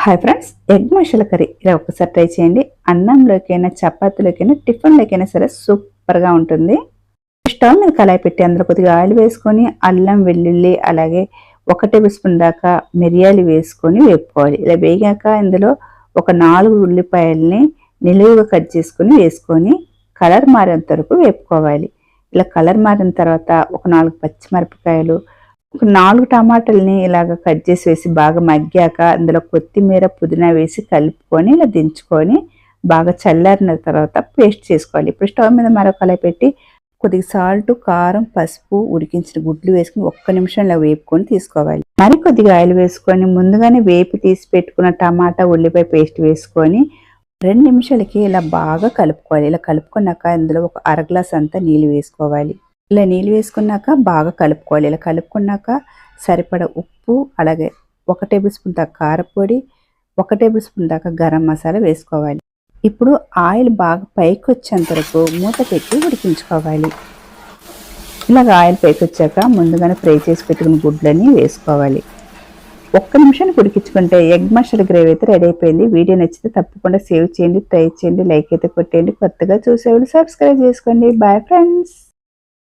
Hi friends, egg masala curry ఇలా ఒక్కసారి try చేయండి. అన్నంలోకైనా చపాతీలోకైనా టిఫిన్లోకైనా సరే సూపర్గా ఉంటుంది. స్టవ్ మీద కళాయి పెట్టి అందులో కొద్దిగా ఆయిల్ వేసుకొని అల్లం వెల్లుల్లి అలాగే 1 టేబుల్ స్పూన్ దాకా మిరియాలు వేసుకొని వేపుకోవాలి. ఇలా వేగాక ఇందులో ఒక 4 ఉల్లిపాయల్ని నిలువుగా కట్ చేసుకొని వేసుకొని కలర్ మారేంత వరకు వేపుకోవాలి. ఇలా కలర్ మారిన తర్వాత ఒక 4 పచ్చిమిరపకాయలు, ఒక 4 టమాటాలని ఇలాగ కట్ చేసి వేసి బాగా మగ్గాక అందులో కొత్తిమీర పుదీనా వేసి కలుపుకొని ఇలా దించుకొని బాగా చల్లారిన తర్వాత పేస్ట్ చేసుకోవాలి. ఇప్పుడు స్టవ్ మీద మరో కళాయి పెట్టి కొద్దిగా సాల్ట్, కారం, పసుపు, ఉడికించిన గుడ్లు వేసుకుని 1 నిమిషం ఇలా వేపుకొని తీసుకోవాలి. మరి కొద్దిగా ఆయిల్ వేసుకొని ముందుగానే వేపి తీసి పెట్టుకున్న టమాటా ఉల్లిపాయ పేస్ట్ వేసుకొని 2 నిమిషాలకి ఇలా బాగా కలుపుకోవాలి. ఇలా కలుపుకున్నాక ఇందులో ఒక అర గ్లాస్ అంతా నీళ్ళు వేసుకోవాలి. ఇలా నీళ్ళు వేసుకున్నాక బాగా కలుపుకోవాలి. ఇలా కలుపుకున్నాక సరిపడ ఉప్పు, అలాగే 1 టేబుల్ స్పూన్ దాకా కారపొడి, 1 టేబుల్ స్పూన్ దాకా గరం మసాలా వేసుకోవాలి. ఇప్పుడు ఆయిల్ బాగా పైకి వచ్చేంత వరకు మూత పెట్టి ఉడికించుకోవాలి. ఇలాగ ఆయిల్ పైకి వచ్చాక ముందుగానే ఫ్రై చేసి పెట్టుకున్న గుడ్లని వేసుకోవాలి. 1 నిమిషానికి ఉడికించుకుంటే ఎగ్ మసాలా గ్రేవీ అయితే రెడీ అయిపోయింది. వీడియో నచ్చితే తప్పకుండా సేవ్ చేయండి, ట్రై చేయండి, లైక్ అయితే కొట్టేయండి. కొత్తగా చూసేవాళ్ళు సబ్స్క్రైబ్ చేసుకోండి. Bye friends.